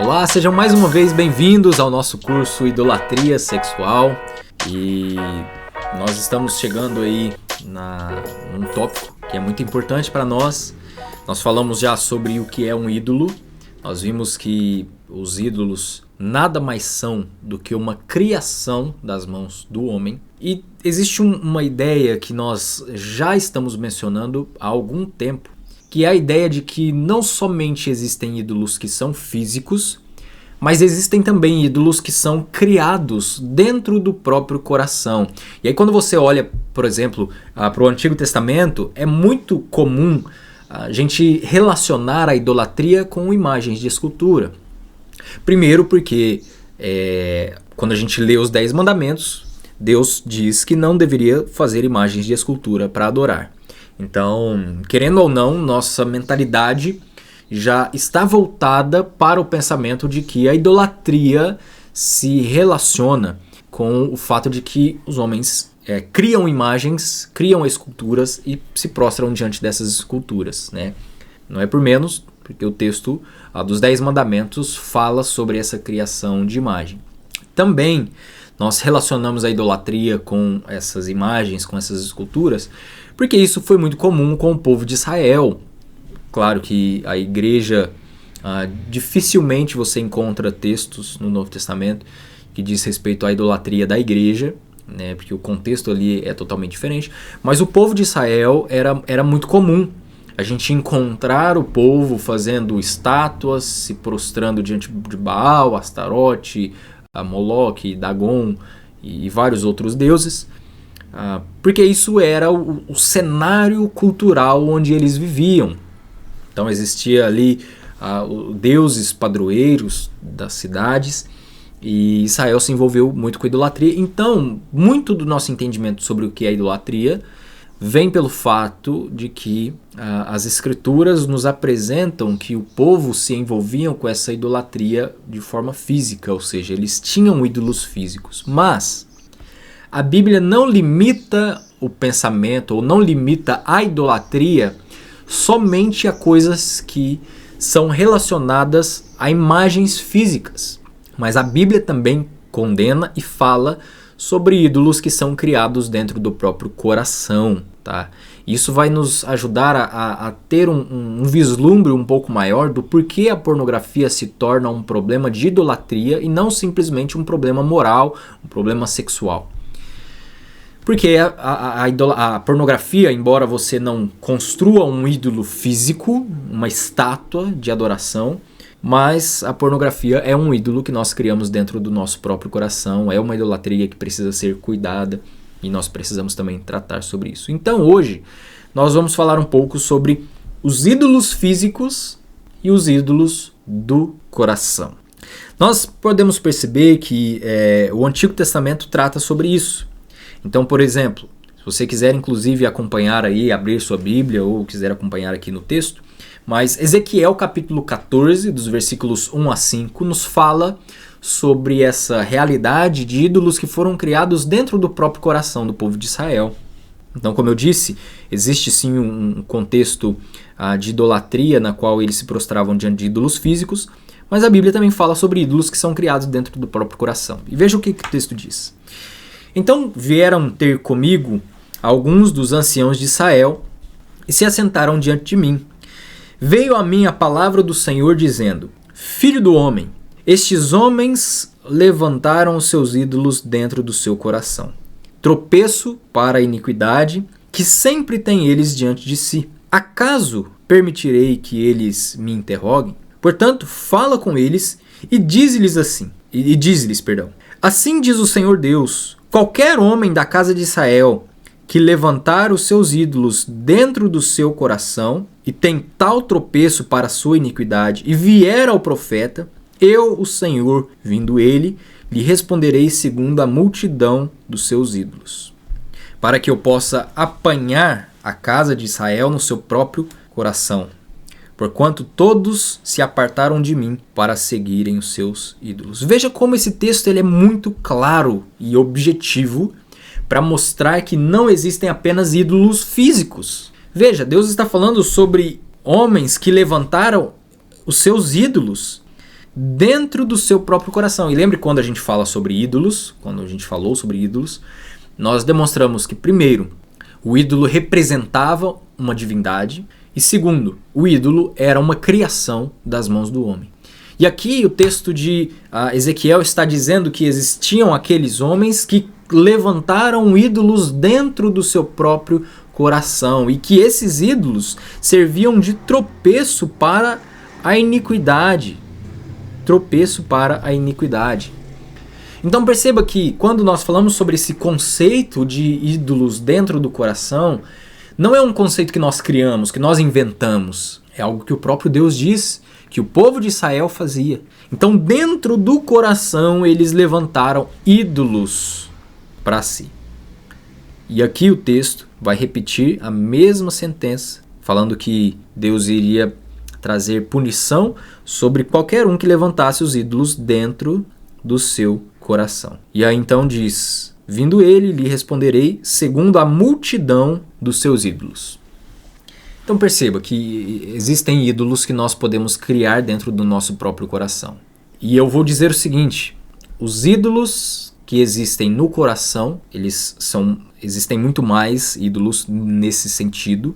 Olá, sejam mais uma vez bem-vindos ao nosso curso Idolatria Sexual. E nós estamos chegando aí num tópico que é muito importante para nós. Nós falamos já sobre o que é um ídolo. Nós vimos que os ídolos nada mais são do que uma criação das mãos do homem. E existe uma ideia que nós já estamos mencionando há algum tempo, que é a ideia de que não somente existem ídolos que são físicos, mas existem também ídolos que são criados dentro do próprio coração. E aí quando você olha, por exemplo, para o Antigo Testamento, é muito comum a gente relacionar a idolatria com imagens de escultura. Primeiro porque quando a gente lê os 10 mandamentos, Deus diz que não deveria fazer imagens de escultura para adorar. Então, querendo ou não, nossa mentalidade já está voltada para o pensamento de que a idolatria se relaciona com o fato de que os homens criam imagens, criam esculturas e se prostram diante dessas esculturas, né? Não é por menos, porque o texto dos 10 mandamentos fala sobre essa criação de imagem. Também nós relacionamos a idolatria com essas imagens, com essas esculturas, porque isso foi muito comum com o povo de Israel. Claro que a igreja, dificilmente você encontra textos no Novo Testamento que diz respeito à idolatria da igreja, né, porque o contexto ali é totalmente diferente. Mas o povo de Israel era muito comum a gente encontrar o povo fazendo estátuas, se prostrando diante de Baal, Astarote, Moloque, Dagon e vários outros deuses, porque isso era o cenário cultural onde eles viviam. Então existia ali deuses padroeiros das cidades e Israel se envolveu muito com a idolatria. Então, muito do nosso entendimento sobre o que é idolatria vem pelo fato de que as escrituras nos apresentam que o povo se envolviam com essa idolatria de forma física, ou seja, eles tinham ídolos físicos. Mas a Bíblia não limita o pensamento ou não limita a idolatria somente a coisas que são relacionadas a imagens físicas. Mas a Bíblia também condena e fala sobre ídolos que são criados dentro do próprio coração, tá? Isso vai nos ajudar a ter um vislumbre um pouco maior do porquê a pornografia se torna um problema de idolatria e não simplesmente um problema moral, um problema sexual. Porque a pornografia, embora você não construa um ídolo físico, uma estátua de adoração, mas a pornografia é um ídolo que nós criamos dentro do nosso próprio coração, é uma idolatria que precisa ser cuidada e nós precisamos também tratar sobre isso. Então hoje nós vamos falar um pouco sobre os ídolos físicos e os ídolos do coração. Nós podemos perceber que o Antigo Testamento trata sobre isso. Então, por exemplo, se você quiser inclusive acompanhar aí, abrir sua Bíblia ou quiser acompanhar aqui no texto, mas Ezequiel capítulo 14, dos versículos 1 a 5, nos fala sobre essa realidade de ídolos que foram criados dentro do próprio coração do povo de Israel. Então, como eu disse, existe sim um contexto de idolatria na qual eles se prostravam diante de ídolos físicos, mas a Bíblia também fala sobre ídolos que são criados dentro do próprio coração. E veja o que o texto diz. Então vieram ter comigo alguns dos anciãos de Israel e se assentaram diante de mim. Veio a mim a palavra do Senhor dizendo: Filho do homem, estes homens levantaram os seus ídolos dentro do seu coração. Tropeço para a iniquidade que sempre têm eles diante de si. Acaso permitirei que eles me interroguem? Portanto, fala com eles e diz-lhes assim. Assim diz o Senhor Deus: qualquer homem da casa de Israel que levantar os seus ídolos dentro do seu coração e tem tal tropeço para a sua iniquidade e vier ao profeta, eu, o Senhor, vindo ele, lhe responderei segundo a multidão dos seus ídolos, para que eu possa apanhar a casa de Israel no seu próprio coração, porquanto todos se apartaram de mim para seguirem os seus ídolos. Veja como esse texto ele é muito claro e objetivo para mostrar que não existem apenas ídolos físicos. Veja, Deus está falando sobre homens que levantaram os seus ídolos dentro do seu próprio coração. E lembre, quando a gente fala sobre ídolos, quando a gente falou sobre ídolos, nós demonstramos que, primeiro, o ídolo representava uma divindade, e segundo, o ídolo era uma criação das mãos do homem. E aqui o texto de Ezequiel está dizendo que existiam aqueles homens que levantaram ídolos dentro do seu próprio coração, e que esses ídolos serviam de tropeço para a iniquidade. Tropeço para a iniquidade. Então perceba que quando nós falamos sobre esse conceito de ídolos dentro do coração, não é um conceito que nós criamos, que nós inventamos. É algo que o próprio Deus diz que o povo de Israel fazia. Então dentro do coração eles levantaram ídolos para si. E aqui o texto vai repetir a mesma sentença, falando que Deus iria trazer punição sobre qualquer um que levantasse os ídolos dentro do seu coração. E aí então diz: vindo ele, lhe responderei segundo a multidão dos seus ídolos. Então perceba que existem ídolos que nós podemos criar dentro do nosso próprio coração. E eu vou dizer o seguinte: os ídolos que existem no coração, existem muito mais ídolos nesse sentido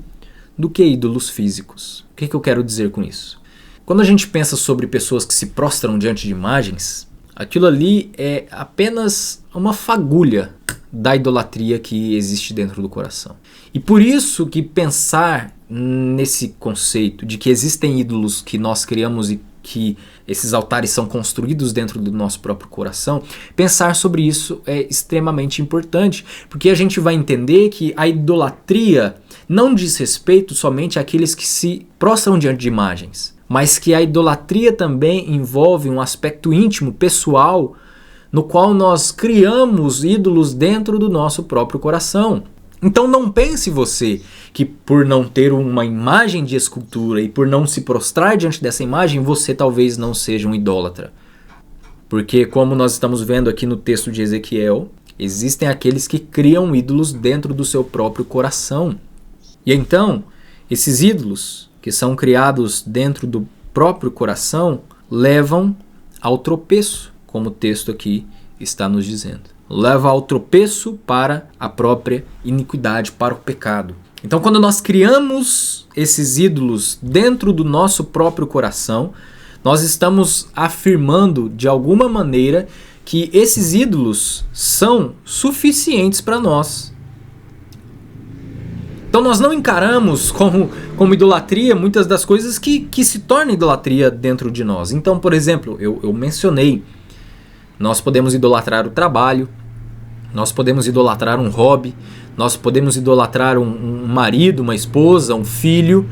do que ídolos físicos. O que eu quero dizer com isso? Quando a gente pensa sobre pessoas que se prostram diante de imagens, aquilo ali é apenas uma fagulha da idolatria que existe dentro do coração. E por isso que pensar nesse conceito de que existem ídolos que nós criamos e que esses altares são construídos dentro do nosso próprio coração, pensar sobre isso é extremamente importante, porque a gente vai entender que a idolatria não diz respeito somente àqueles que se prostram diante de imagens, mas que a idolatria também envolve um aspecto íntimo, pessoal, no qual nós criamos ídolos dentro do nosso próprio coração. Então não pense você que por não ter uma imagem de escultura e por não se prostrar diante dessa imagem, você talvez não seja um idólatra. Porque como nós estamos vendo aqui no texto de Ezequiel, existem aqueles que criam ídolos dentro do seu próprio coração. E então, esses ídolos que são criados dentro do próprio coração levam ao tropeço, como o texto aqui está nos dizendo. Leva ao tropeço para a própria iniquidade, para o pecado. Então, quando nós criamos esses ídolos dentro do nosso próprio coração, nós estamos afirmando de alguma maneira que esses ídolos são suficientes para nós. Então nós não encaramos como idolatria muitas das coisas que se tornam idolatria dentro de nós. Então, por exemplo, eu mencionei, nós podemos idolatrar o trabalho, nós podemos idolatrar um hobby, nós podemos idolatrar um marido, uma esposa, um filho.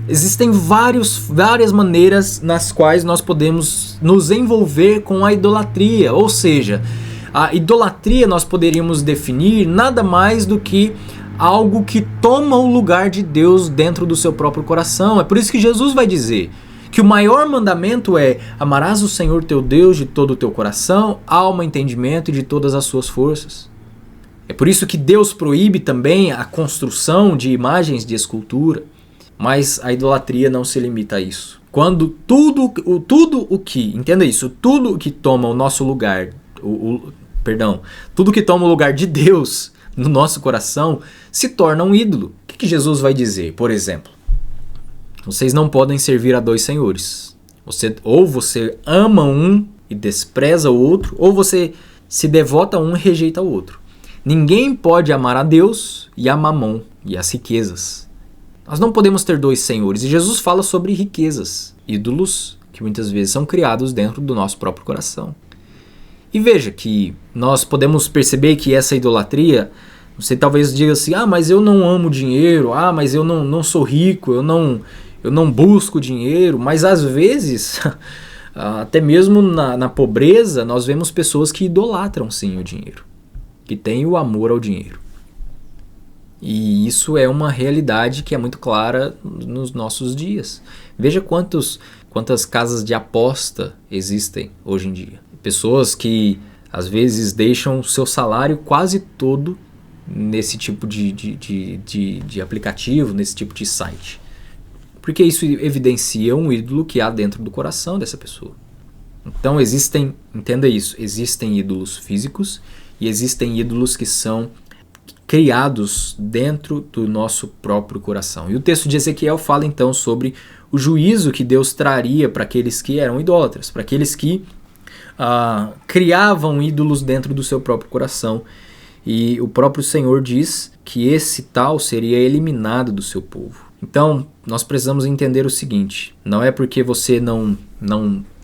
Existem várias maneiras nas quais nós podemos nos envolver com a idolatria. Ou seja, a idolatria nós poderíamos definir nada mais do que algo que toma o lugar de Deus dentro do seu próprio coração. É por isso que Jesus vai dizer que o maior mandamento é: amarás o Senhor teu Deus de todo o teu coração, alma, entendimento e de todas as suas forças. É por isso que Deus proíbe também a construção de imagens de escultura. Mas a idolatria não se limita a isso. Quando tudo o que, entenda isso, tudo o que toma o nosso lugar, tudo que toma o lugar de Deus no nosso coração se torna um ídolo. O que Jesus vai dizer? Por exemplo, vocês não podem servir a dois senhores. Ou você ama um e despreza o outro, ou você se devota a um e rejeita o outro. Ninguém pode amar a Deus e a Mamon e as riquezas. Nós não podemos ter dois senhores. E Jesus fala sobre riquezas, ídolos que muitas vezes são criados dentro do nosso próprio coração. E veja que nós podemos perceber que essa idolatria, você talvez diga assim: mas eu não amo dinheiro, mas eu não sou rico, eu não busco dinheiro. Mas às vezes, até mesmo na pobreza, nós vemos pessoas que idolatram sim o dinheiro, que têm o amor ao dinheiro. E isso é uma realidade que é muito clara nos nossos dias. Veja quantas casas de aposta existem hoje em dia. Pessoas que às vezes deixam o seu salário quase todo nesse tipo de aplicativo, nesse tipo de site. Porque isso evidencia um ídolo que há dentro do coração dessa pessoa. Então entenda isso, existem ídolos físicos e existem ídolos que são criados dentro do nosso próprio coração. E o texto de Ezequiel fala então sobre o juízo que Deus traria para aqueles que eram idólatras, para aqueles que criavam ídolos dentro do seu próprio coração. E o próprio Senhor diz que esse tal seria eliminado do seu povo. Então, nós precisamos entender o seguinte: não é porque você não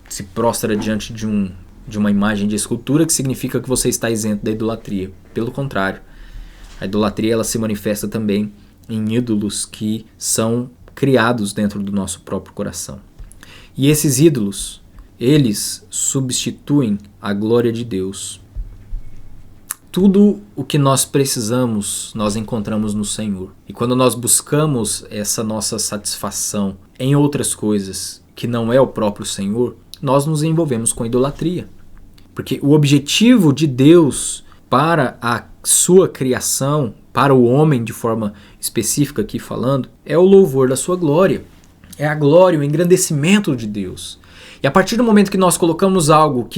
se prostra diante de uma imagem de escultura que significa que você está isento da idolatria. Pelo contrário, a idolatria ela se manifesta também em ídolos que são criados dentro do nosso próprio coração. E esses ídolos, eles substituem a glória de Deus. Tudo o que nós precisamos, nós encontramos no Senhor. E quando nós buscamos essa nossa satisfação em outras coisas que não é o próprio Senhor, nós nos envolvemos com idolatria. Porque o objetivo de Deus para a sua criação, para o homem de forma específica aqui falando, é o louvor da sua glória. É a glória, o engrandecimento de Deus. E a partir do momento que nós colocamos algo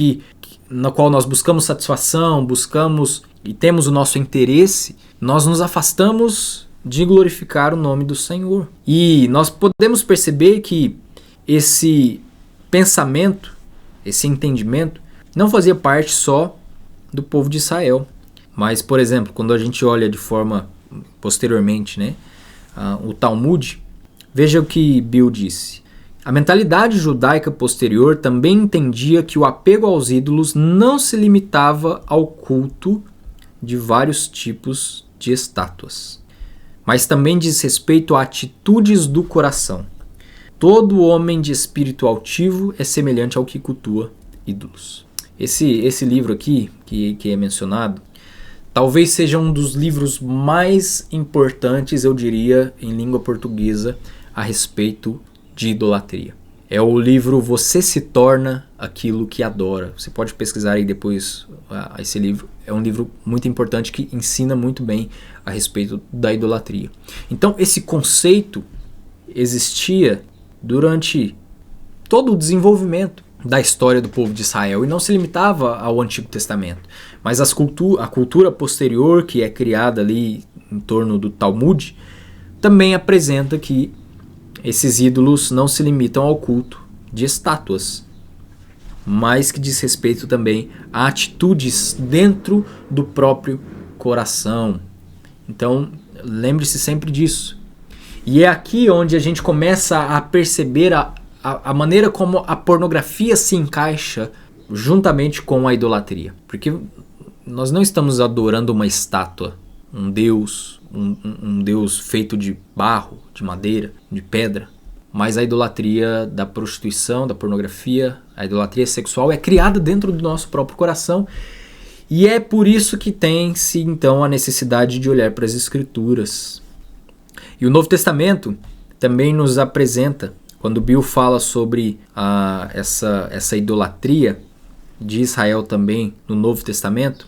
na qual nós buscamos satisfação, buscamos e temos o nosso interesse, nós nos afastamos de glorificar o nome do Senhor. E nós podemos perceber que esse pensamento, esse entendimento, não fazia parte só do povo de Israel. Mas, por exemplo, quando a gente olha de forma posteriormente, o Talmud, veja o que Bill disse. A mentalidade judaica posterior também entendia que o apego aos ídolos não se limitava ao culto de vários tipos de estátuas, mas também diz respeito a atitudes do coração. Todo homem de espírito altivo é semelhante ao que cultua ídolos. Esse livro aqui, que é mencionado, talvez seja um dos livros mais importantes, eu diria, em língua portuguesa, a respeito de idolatria. É o livro Você se torna aquilo que adora. Você pode pesquisar aí depois esse livro. É um livro muito importante que ensina muito bem a respeito da idolatria. Então esse conceito existia durante todo o desenvolvimento da história do povo de Israel e não se limitava ao Antigo Testamento. Mas a cultura posterior que é criada ali em torno do Talmud também apresenta que esses ídolos não se limitam ao culto de estátuas, mas que diz respeito também a atitudes dentro do próprio coração. Então, lembre-se sempre disso. E é aqui onde a gente começa a perceber a maneira como a pornografia se encaixa juntamente com a idolatria. Porque nós não estamos adorando uma estátua, um deus, um deus feito de barro, de madeira, de pedra. Mas a idolatria da prostituição, da pornografia, a idolatria sexual é criada dentro do nosso próprio coração. E é por isso que tem-se então a necessidade de olhar para as Escrituras. E o Novo Testamento também nos apresenta, quando Bill fala sobre essa idolatria de Israel também no Novo Testamento,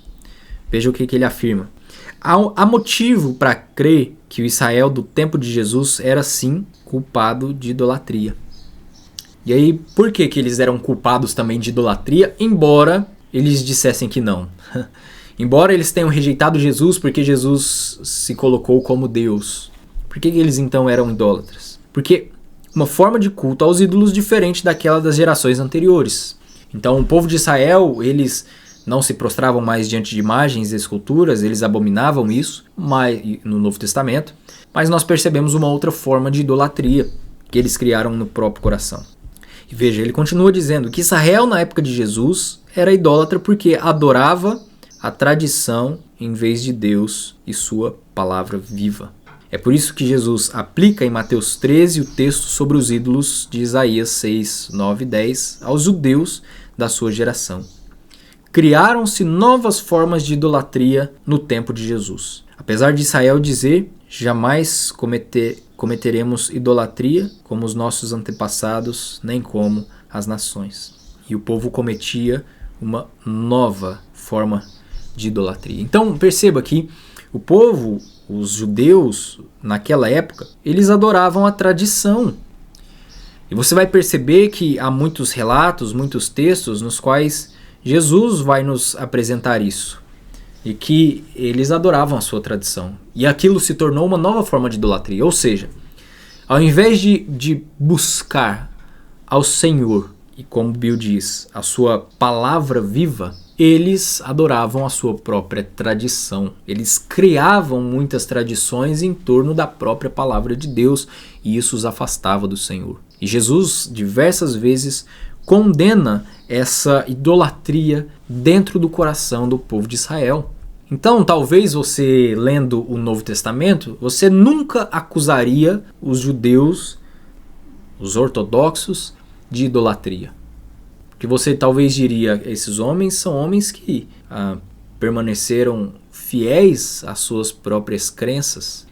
veja o que ele afirma. Há motivo para crer que o Israel do tempo de Jesus era sim culpado de idolatria. E aí, por que eles eram culpados também de idolatria, embora eles dissessem que não? Embora eles tenham rejeitado Jesus porque Jesus se colocou como Deus. Por que eles então eram idólatras? Porque uma forma de culto aos ídolos diferente daquela das gerações anteriores. Então o povo de Israel, eles não se prostravam mais diante de imagens e esculturas, eles abominavam isso no Novo Testamento, mas nós percebemos uma outra forma de idolatria que eles criaram no próprio coração. E veja, ele continua dizendo que Israel na época de Jesus era idólatra porque adorava a tradição em vez de Deus e sua palavra viva. É por isso que Jesus aplica em Mateus 13 o texto sobre os ídolos de Isaías 6, 9 e 10 aos judeus da sua geração. Criaram-se novas formas de idolatria no tempo de Jesus. Apesar de Israel dizer, jamais cometeremos idolatria como os nossos antepassados, nem como as nações. E o povo cometia uma nova forma de idolatria. Então perceba que o povo, os judeus, naquela época, eles adoravam a tradição. E você vai perceber que há muitos relatos, muitos textos nos quais Jesus vai nos apresentar isso. E que eles adoravam a sua tradição. E aquilo se tornou uma nova forma de idolatria. Ou seja, ao invés de buscar ao Senhor, e como Bill diz, a sua palavra viva, eles adoravam a sua própria tradição. Eles criavam muitas tradições em torno da própria palavra de Deus, e isso os afastava do Senhor. E Jesus, diversas vezes, condena essa idolatria dentro do coração do povo de Israel. Então, talvez você, lendo o Novo Testamento, você nunca acusaria os judeus, os ortodoxos, de idolatria. Porque você talvez diria, esses homens são homens que permaneceram fiéis às suas próprias crenças,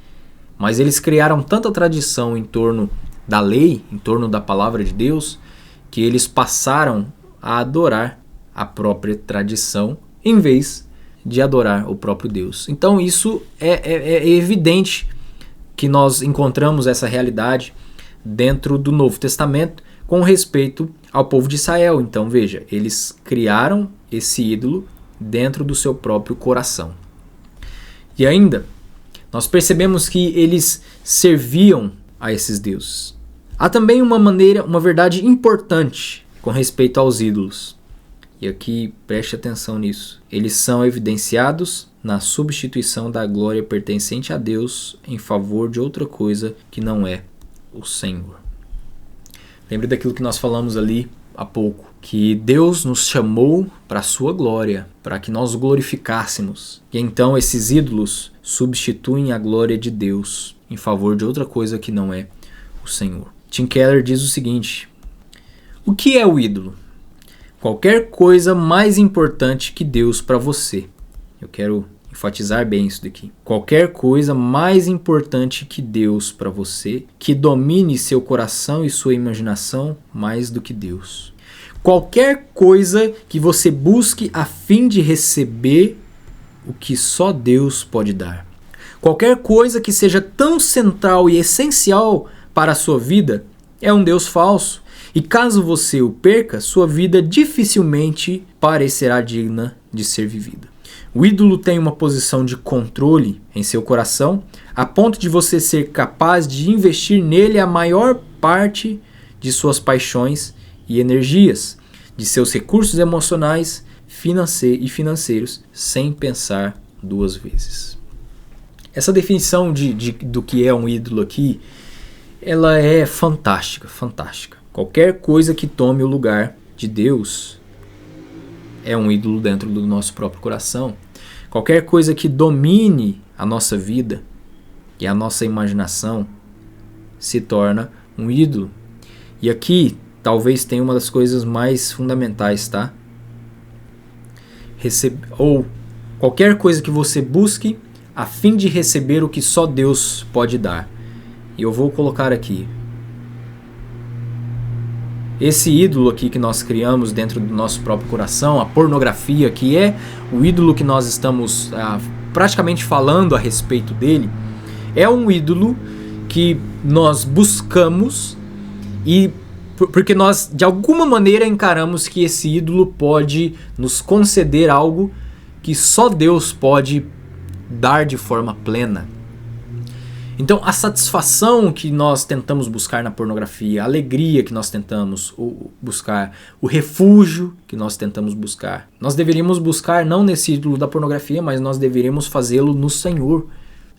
mas eles criaram tanta tradição em torno da lei, em torno da palavra de Deus, que eles passaram a adorar a própria tradição em vez de adorar o próprio Deus. Então isso é evidente que nós encontramos essa realidade dentro do Novo Testamento com respeito ao povo de Israel. Então veja, eles criaram esse ídolo dentro do seu próprio coração. E ainda, nós percebemos que eles serviam a esses deuses. Há também uma verdade importante com respeito aos ídolos. E aqui preste atenção nisso. Eles são evidenciados na substituição da glória pertencente a Deus em favor de outra coisa que não é o Senhor. Lembre daquilo que nós falamos ali há pouco, que Deus nos chamou para a sua glória, para que nós o glorificássemos. E então esses ídolos substituem a glória de Deus em favor de outra coisa que não é o Senhor. Tim Keller diz o seguinte: o que é o ídolo? Qualquer coisa mais importante que Deus para você. Eu quero enfatizar bem isso daqui. Qualquer coisa mais importante que Deus para você, que domine seu coração e sua imaginação mais do que Deus. Qualquer coisa que você busque a fim de receber o que só Deus pode dar. Qualquer coisa que seja tão central e essencial para a sua vida é um Deus falso. E caso você o perca, sua vida dificilmente parecerá digna de ser vivida. O ídolo tem uma posição de controle em seu coração, a ponto de você ser capaz de investir nele a maior parte de suas paixões e energias, de seus recursos emocionais e financeiros, sem pensar duas vezes. Essa definição do que é um ídolo aqui, ela é fantástica, fantástica. Qualquer coisa que tome o lugar de Deus é um ídolo dentro do nosso próprio coração. Qualquer coisa que domine a nossa vida e a nossa imaginação se torna um ídolo. E aqui talvez tenha uma das coisas mais fundamentais, tá? Ou qualquer coisa que você busque a fim de receber o que só Deus pode dar. E eu vou colocar aqui. Esse ídolo aqui que nós criamos dentro do nosso próprio coração, a pornografia, que é o ídolo que nós estamos praticamente falando a respeito dele, é um ídolo que nós buscamos e porque nós de alguma maneira encaramos que esse ídolo pode nos conceder algo que só Deus pode dar de forma plena. Então, a satisfação que nós tentamos buscar na pornografia, a alegria que nós tentamos buscar, o refúgio que nós tentamos buscar, nós deveríamos buscar não nesse ídolo da pornografia, mas nós deveríamos fazê-lo no Senhor.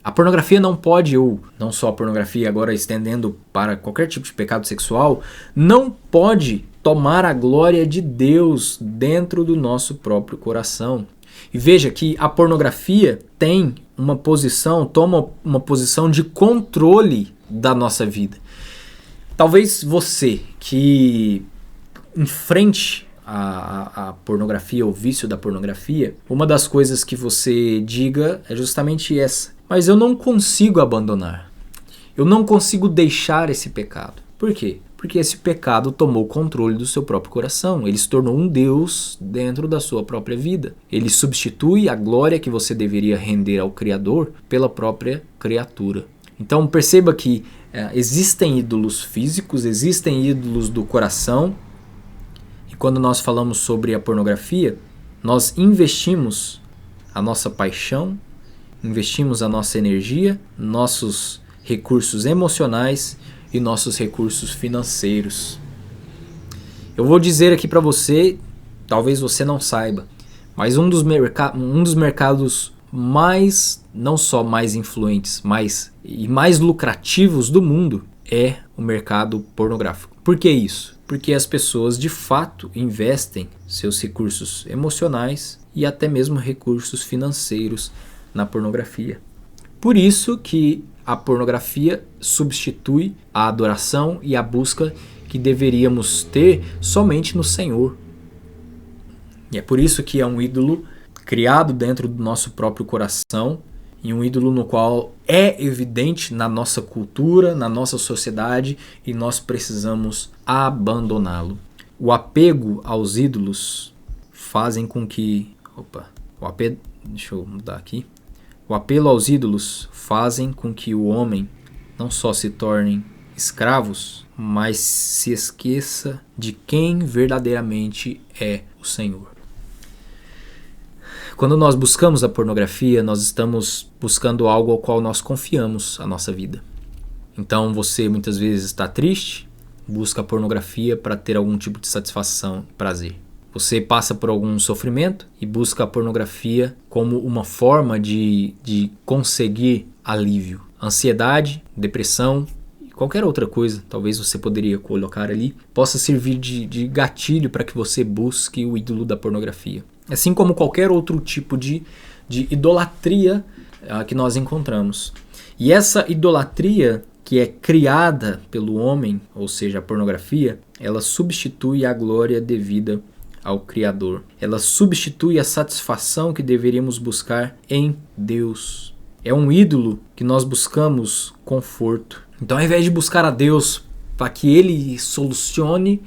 A pornografia não pode, ou não só a pornografia, agora estendendo para qualquer tipo de pecado sexual, não pode tomar a glória de Deus dentro do nosso próprio coração. E veja que a pornografia toma uma posição de controle da nossa vida. Talvez você que enfrente a pornografia, o vício da pornografia, uma das coisas que você diga é justamente essa: mas eu não consigo abandonar, eu não consigo deixar esse pecado. Por quê? Porque esse pecado tomou controle do seu próprio coração. Ele se tornou um Deus dentro da sua própria vida. Ele substitui a glória que você deveria render ao Criador pela própria criatura. Então perceba que Existem ídolos físicos, existem ídolos do coração. E quando nós falamos sobre a pornografia, nós investimos a nossa paixão, investimos a nossa energia, nossos recursos emocionais e nossos recursos financeiros. Eu vou dizer aqui para você, talvez você não saiba, mas um dos mercados mais, não só mais influentes, e mais lucrativos do mundo é o mercado pornográfico. Por que isso? Porque as pessoas de fato investem seus recursos emocionais e até mesmo recursos financeiros na pornografia. Por isso que a pornografia substitui a adoração e a busca que deveríamos ter somente no Senhor. E é por isso que é um ídolo criado dentro do nosso próprio coração e um ídolo no qual é evidente na nossa cultura, na nossa sociedade e nós precisamos abandoná-lo. O apego aos ídolos fazem com que... Deixa eu mudar aqui. O apelo aos ídolos fazem com que o homem não só se torne escravos, mas se esqueça de quem verdadeiramente é o Senhor. Quando nós buscamos a pornografia, nós estamos buscando algo ao qual nós confiamos a nossa vida. Então você muitas vezes está triste, busca a pornografia para ter algum tipo de satisfação, prazer. Você passa por algum sofrimento e busca a pornografia como uma forma de conseguir alívio. Ansiedade, depressão e qualquer outra coisa, talvez você poderia colocar ali, possa servir de gatilho para que você busque o ídolo da pornografia. Assim como qualquer outro tipo de idolatria que nós encontramos. E essa idolatria que é criada pelo homem, ou seja, a pornografia, ela substitui a glória devida ao Criador. Ela substitui a satisfação que deveríamos buscar em Deus. É um ídolo que nós buscamos conforto. Então, ao invés de buscar a Deus para que Ele solucione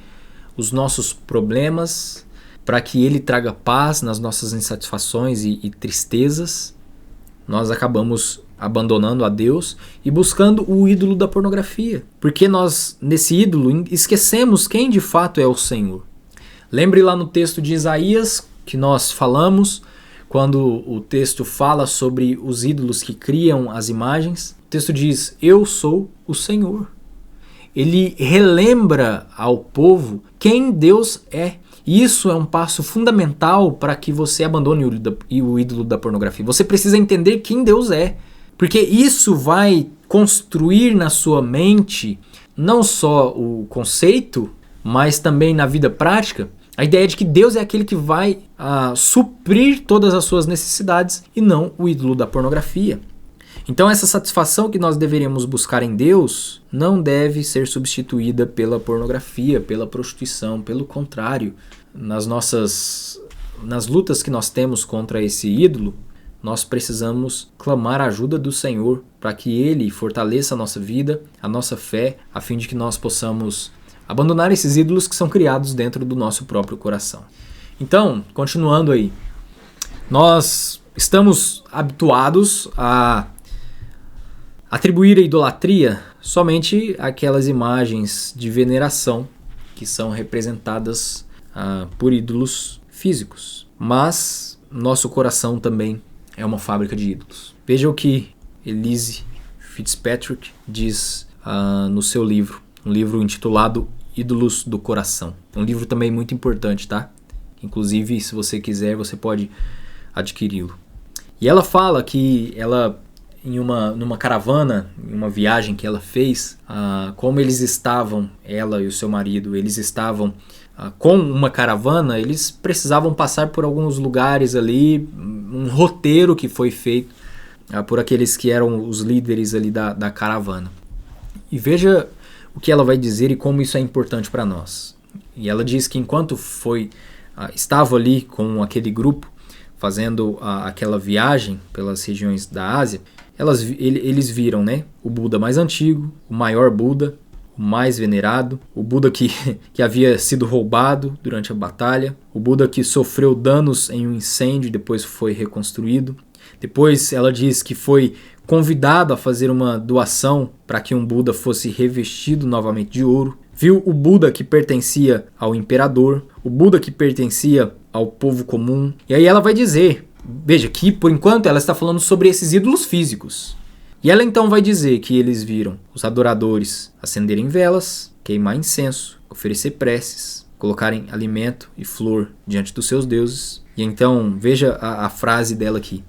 os nossos problemas, para que Ele traga paz nas nossas insatisfações e tristezas, nós acabamos abandonando a Deus e buscando o ídolo da pornografia. Porque nós, nesse ídolo, esquecemos quem de fato é o Senhor. Lembre lá no texto de Isaías que nós falamos, quando o texto fala sobre os ídolos que criam as imagens. O texto diz, eu sou o Senhor. Ele relembra ao povo quem Deus é. E isso é um passo fundamental para que você abandone o ídolo da pornografia. Você precisa entender quem Deus é. Porque isso vai construir na sua mente não só o conceito, mas também na vida prática, a ideia de que Deus é aquele que vai suprir todas as suas necessidades e não o ídolo da pornografia. Então essa satisfação que nós deveríamos buscar em Deus não deve ser substituída pela pornografia, pela prostituição. Pelo contrário, nas lutas que nós temos contra esse ídolo, nós precisamos clamar a ajuda do Senhor para que Ele fortaleça a nossa vida, a nossa fé, a fim de que nós possamos abandonar esses ídolos que são criados dentro do nosso próprio coração. Então, continuando aí, nós estamos habituados a atribuir a idolatria somente àquelas imagens de veneração que são representadas por ídolos físicos. Mas nosso coração também é uma fábrica de ídolos. Veja o que Elyse Fitzpatrick diz no seu livro, um livro intitulado Ídolos do Coração. Um livro também muito importante, tá? Inclusive, se você quiser, você pode adquiri-lo. E ela fala que ela, numa caravana, em uma viagem que ela fez, como eles estavam, ela e o seu marido, eles estavam com uma caravana, eles precisavam passar por alguns lugares ali, um roteiro que foi feito por aqueles que eram os líderes ali da caravana. E veja o que ela vai dizer e como isso é importante para nós. E ela diz que enquanto estava ali com aquele grupo, fazendo aquela viagem pelas regiões da Ásia, eles viram, né, o Buda mais antigo, o maior Buda, o mais venerado, o Buda que havia sido roubado durante a batalha, o Buda que sofreu danos em um incêndio e depois foi reconstruído. Depois ela diz que foi convidado a fazer uma doação para que um Buda fosse revestido novamente de ouro. Viu o Buda que pertencia ao imperador, o Buda que pertencia ao povo comum. E aí ela vai dizer, veja que por enquanto ela está falando sobre esses ídolos físicos. E ela então vai dizer que eles viram os adoradores acenderem velas, queimar incenso, oferecer preces, colocarem alimento e flor diante dos seus deuses. E então veja a frase dela aqui.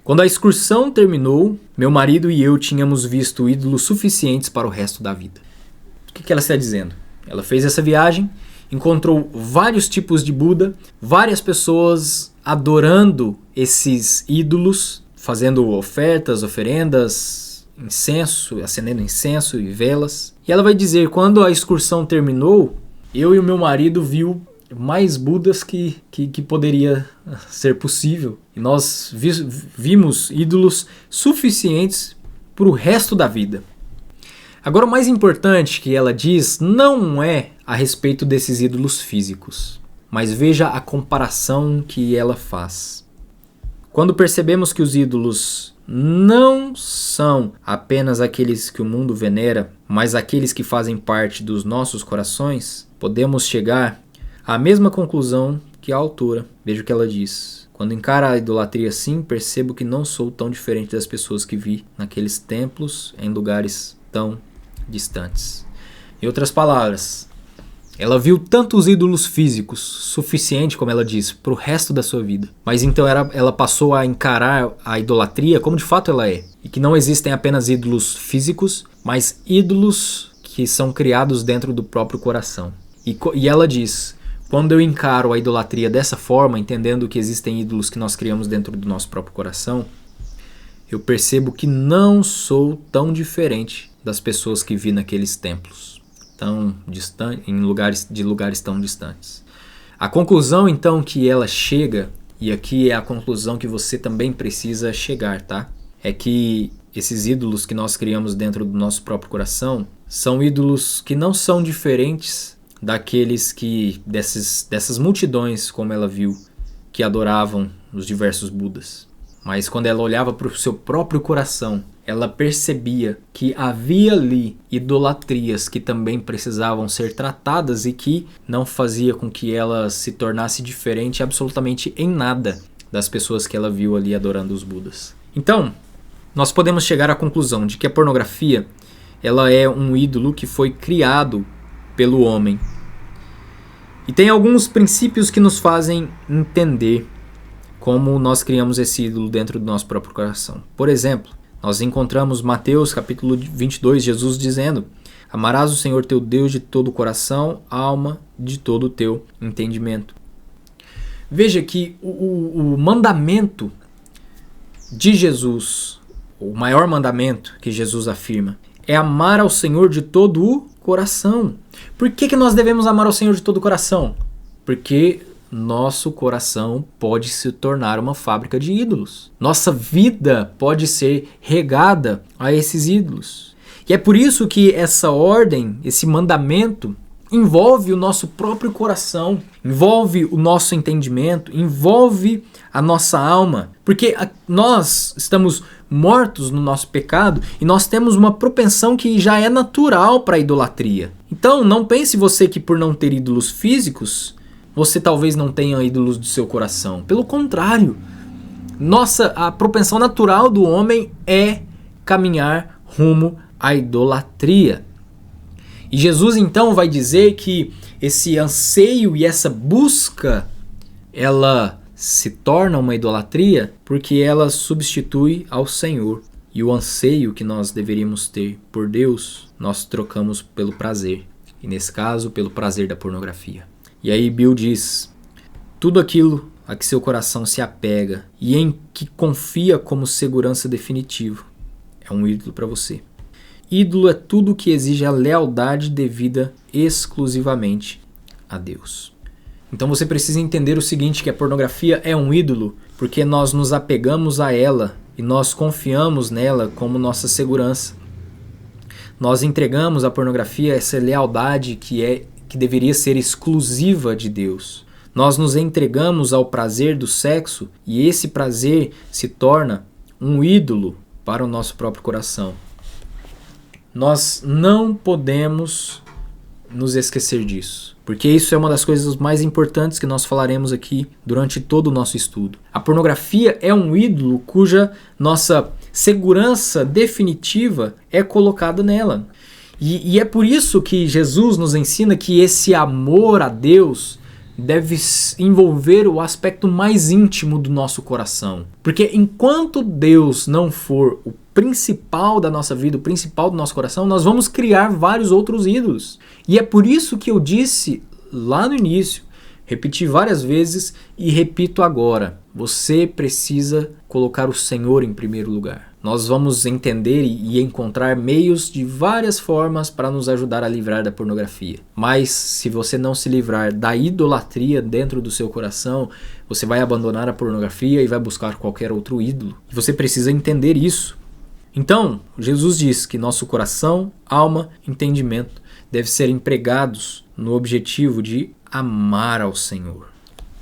Quando a excursão terminou, meu marido e eu tínhamos visto ídolos suficientes para o resto da vida. O que ela está dizendo? Ela fez essa viagem, encontrou vários tipos de Buda, várias pessoas adorando esses ídolos, fazendo ofertas, oferendas, incenso, acendendo incenso e velas. E ela vai dizer, quando a excursão terminou, eu e o meu marido viu mais Budas que poderia ser possível. E nós vimos ídolos suficientes para o resto da vida. Agora, o mais importante que ela diz não é a respeito desses ídolos físicos, mas veja a comparação que ela faz. Quando percebemos que os ídolos não são apenas aqueles que o mundo venera, mas aqueles que fazem parte dos nossos corações, podemos chegar à mesma conclusão que a autora. Veja o que ela diz. Quando encaro a idolatria assim, percebo que não sou tão diferente das pessoas que vi naqueles templos em lugares tão distantes. Em outras palavras, ela viu tantos ídolos físicos, suficiente, como ela diz, para o resto da sua vida. Mas então ela passou a encarar a idolatria como de fato ela é. E que não existem apenas ídolos físicos, mas ídolos que são criados dentro do próprio coração. E ela diz, quando eu encaro a idolatria dessa forma, entendendo que existem ídolos que nós criamos dentro do nosso próprio coração, eu percebo que não sou tão diferente das pessoas que vi naqueles templos, tão distantes, em lugares tão distantes. A conclusão então que ela chega, e aqui é a conclusão que você também precisa chegar, tá? É que esses ídolos que nós criamos dentro do nosso próprio coração são ídolos que não são diferentes daqueles dessas multidões, como ela viu, que adoravam os diversos Budas. Mas quando ela olhava para o seu próprio coração, ela percebia que havia ali idolatrias que também precisavam ser tratadas e que não fazia com que ela se tornasse diferente absolutamente em nada das pessoas que ela viu ali adorando os Budas. Então, nós podemos chegar à conclusão de que a pornografia ela é um ídolo que foi criado pelo homem. E tem alguns princípios que nos fazem entender como nós criamos esse ídolo dentro do nosso próprio coração. Por exemplo, nós encontramos Mateus capítulo 22, Jesus dizendo: amarás o Senhor teu Deus de todo o coração, alma, de todo o teu entendimento. Veja que o mandamento de Jesus, o maior mandamento que Jesus afirma, é amar ao Senhor de todo o coração. Por que nós devemos amar ao Senhor de todo o coração? Porque nosso coração pode se tornar uma fábrica de ídolos. Nossa vida pode ser regada a esses ídolos. E é por isso que essa ordem, esse mandamento, envolve o nosso próprio coração, envolve o nosso entendimento, envolve a nossa alma. Porque nós estamos mortos no nosso pecado e nós temos uma propensão que já é natural para a idolatria. Então não pense você que por não ter ídolos físicos, você talvez não tenha ídolos do seu coração. Pelo contrário, a propensão natural do homem é caminhar rumo à idolatria. E Jesus então vai dizer que esse anseio e essa busca, ela se torna uma idolatria porque ela substitui ao Senhor. E o anseio que nós deveríamos ter por Deus, nós trocamos pelo prazer. E nesse caso, pelo prazer da pornografia. E aí Bill diz: tudo aquilo a que seu coração se apega e em que confia como segurança definitiva é um ídolo para você. Ídolo é tudo que exige a lealdade devida exclusivamente a Deus. Então você precisa entender o seguinte, que a pornografia é um ídolo porque nós nos apegamos a ela e nós confiamos nela como nossa segurança. Nós entregamos à pornografia essa lealdade que deveria ser exclusiva de Deus. Nós nos entregamos ao prazer do sexo e esse prazer se torna um ídolo para o nosso próprio coração. Nós não podemos nos esquecer disso, porque isso é uma das coisas mais importantes que nós falaremos aqui durante todo o nosso estudo. A pornografia é um ídolo cuja nossa segurança definitiva é colocada nela. E é por isso que Jesus nos ensina que esse amor a Deus deve envolver o aspecto mais íntimo do nosso coração. Porque enquanto Deus não for o principal da nossa vida, o principal do nosso coração, nós vamos criar vários outros ídolos. E é por isso que eu disse lá no início, repeti várias vezes e repito agora, você precisa colocar o Senhor em primeiro lugar. Nós vamos entender e encontrar meios de várias formas para nos ajudar a livrar da pornografia. Mas se você não se livrar da idolatria dentro do seu coração, você vai abandonar a pornografia e vai buscar qualquer outro ídolo. Você precisa entender isso. Então, Jesus diz que nosso coração, alma, entendimento devem ser empregados no objetivo de amar ao Senhor.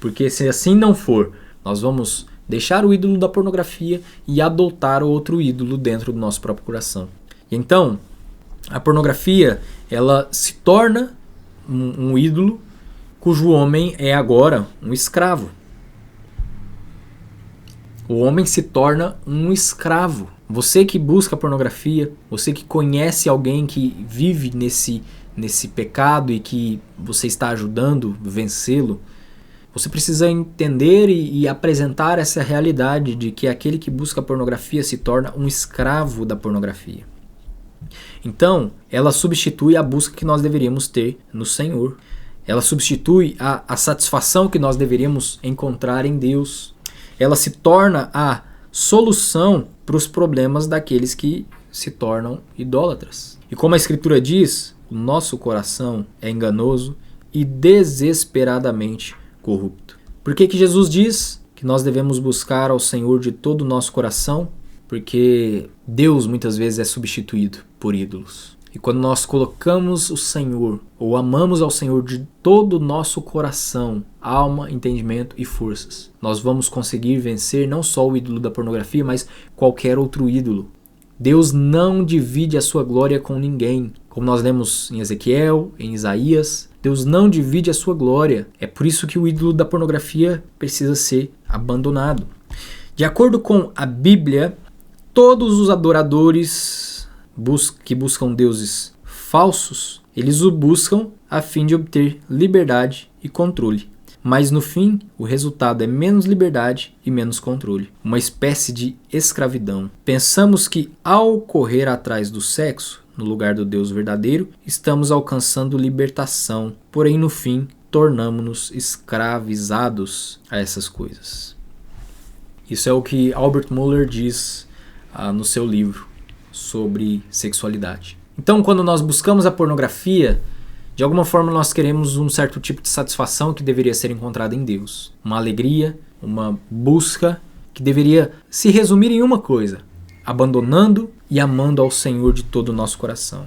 Porque se assim não for, nós vamos deixar o ídolo da pornografia e adotar outro ídolo dentro do nosso próprio coração. E então, a pornografia, ela se torna um ídolo cujo homem é agora um escravo. O homem se torna um escravo. Você que busca pornografia, você que conhece alguém que vive nesse pecado e que você está ajudando a vencê-lo, você precisa entender e apresentar essa realidade de que aquele que busca pornografia se torna um escravo da pornografia. Então, ela substitui a busca que nós deveríamos ter no Senhor. Ela substitui a satisfação que nós deveríamos encontrar em Deus. Ela se torna a solução para os problemas daqueles que se tornam idólatras. E como a Escritura diz, o nosso coração é enganoso e desesperadamente corrupto. Por que Jesus diz que nós devemos buscar ao Senhor de todo o nosso coração? Porque Deus muitas vezes é substituído por ídolos. E quando nós colocamos o Senhor, ou amamos ao Senhor de todo o nosso coração, alma, entendimento e forças, nós vamos conseguir vencer não só o ídolo da pornografia, mas qualquer outro ídolo. Deus não divide a sua glória com ninguém. Como nós lemos em Ezequiel, em Isaías, Deus não divide a sua glória. É por isso que o ídolo da pornografia precisa ser abandonado. De acordo com a Bíblia, todos os adoradores que buscam deuses falsos, eles o buscam a fim de obter liberdade e controle. Mas no fim, o resultado é menos liberdade e menos controle. Uma espécie de escravidão. Pensamos que ao correr atrás do sexo, no lugar do Deus verdadeiro, estamos alcançando libertação. Porém, no fim, tornamos-nos escravizados a essas coisas. Isso é o que Albert Mohler diz no seu livro sobre sexualidade. Então, quando nós buscamos a pornografia, de alguma forma nós queremos um certo tipo de satisfação que deveria ser encontrada em Deus. Uma alegria, uma busca que deveria se resumir em uma coisa: abandonando e amando ao Senhor de todo o nosso coração.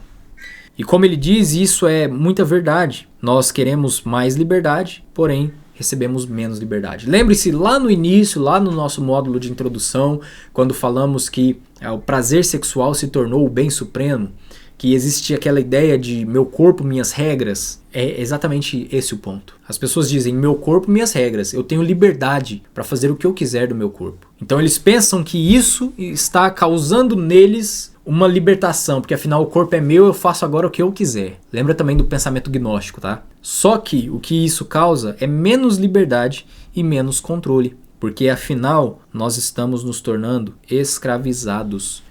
E como ele diz, isso é muita verdade. Nós queremos mais liberdade, porém recebemos menos liberdade. Lembre-se lá no início, lá no nosso módulo de introdução, quando falamos que o prazer sexual se tornou o bem supremo, que existe aquela ideia de meu corpo, minhas regras. É exatamente esse o ponto. As pessoas dizem meu corpo, minhas regras. Eu tenho liberdade para fazer o que eu quiser do meu corpo. Então eles pensam que isso está causando neles uma libertação, porque afinal o corpo é meu, eu faço agora o que eu quiser. Lembra também do pensamento gnóstico, tá? Só que o que isso causa é menos liberdade e menos controle, porque afinal nós estamos nos tornando escravizados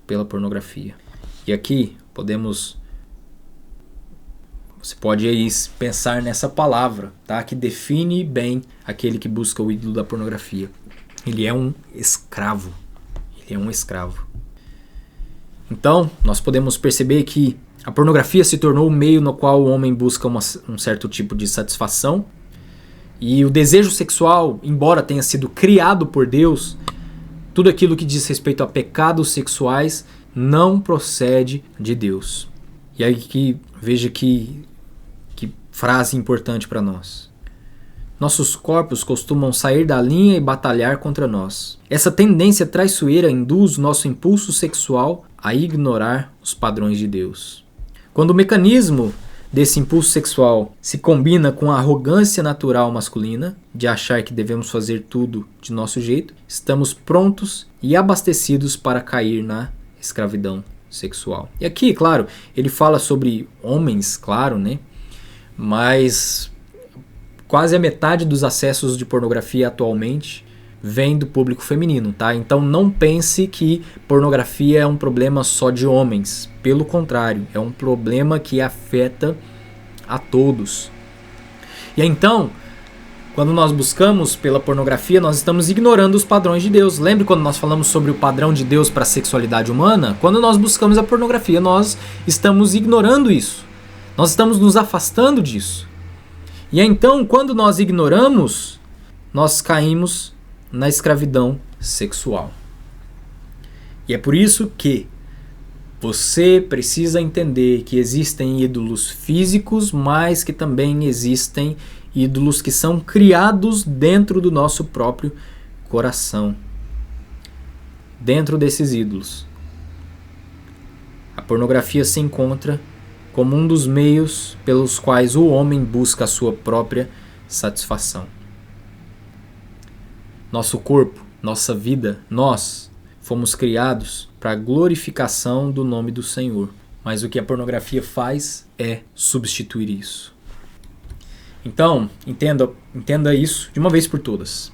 pela pornografia. E aqui você pode aí pensar nessa palavra, tá? Que define bem aquele que busca o ídolo da pornografia. Ele é um escravo. Ele é um escravo. Então, nós podemos perceber que a pornografia se tornou o meio no qual o homem busca um certo tipo de satisfação. E o desejo sexual, embora tenha sido criado por Deus, tudo aquilo que diz respeito a pecados sexuais não procede de Deus. E aí veja que frase importante para nós. Nossos corpos costumam sair da linha e batalhar contra nós. Essa tendência traiçoeira induz nosso impulso sexual a ignorar os padrões de Deus. Quando o mecanismo desse impulso sexual se combina com a arrogância natural masculina, de achar que devemos fazer tudo de nosso jeito, estamos prontos e abastecidos para cair na escravidão sexual. E aqui, claro, ele fala sobre homens, claro, né? Mas quase a metade dos acessos de pornografia atualmente vem do público feminino, tá? Então não pense que pornografia é um problema só de homens. Pelo contrário, é um problema que afeta a todos. E então, quando nós buscamos pela pornografia, nós estamos ignorando os padrões de Deus. Lembre quando nós falamos sobre o padrão de Deus para a sexualidade humana? Quando nós buscamos a pornografia, nós estamos ignorando isso. Nós estamos nos afastando disso. E então, quando nós ignoramos, nós caímos na escravidão sexual. E é por isso que você precisa entender que existem ídolos físicos, mas que também existem ídolos que são criados dentro do nosso próprio coração. Dentro desses ídolos, a pornografia se encontra como um dos meios pelos quais o homem busca a sua própria satisfação. Nosso corpo, nossa vida, nós fomos criados para a glorificação do nome do Senhor. Mas o que a pornografia faz é substituir isso. Então, entenda isso de uma vez por todas.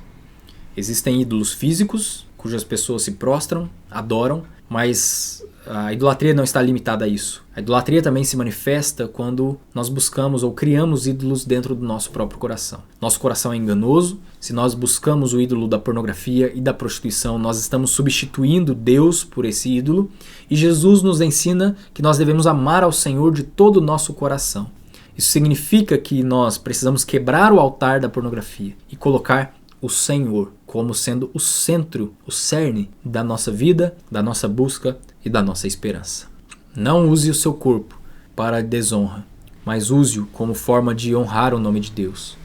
Existem ídolos físicos, cujas pessoas se prostram, adoram, mas a idolatria não está limitada a isso. A idolatria também se manifesta quando nós buscamos ou criamos ídolos dentro do nosso próprio coração. Nosso coração é enganoso. Se nós buscamos o ídolo da pornografia e da prostituição, nós estamos substituindo Deus por esse ídolo. E Jesus nos ensina que nós devemos amar ao Senhor de todo o nosso coração. Isso significa que nós precisamos quebrar o altar da pornografia e colocar o Senhor como sendo o centro, o cerne da nossa vida, da nossa busca e da nossa esperança. Não use o seu corpo para a desonra, mas use-o como forma de honrar o nome de Deus.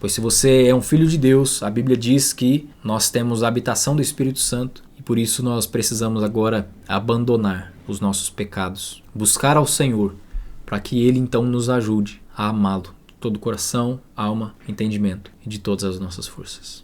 Pois se você é um filho de Deus, a Bíblia diz que nós temos a habitação do Espírito Santo e por isso nós precisamos agora abandonar os nossos pecados, buscar ao Senhor para que Ele então nos ajude a amá-lo de todo o coração, alma, entendimento e de todas as nossas forças.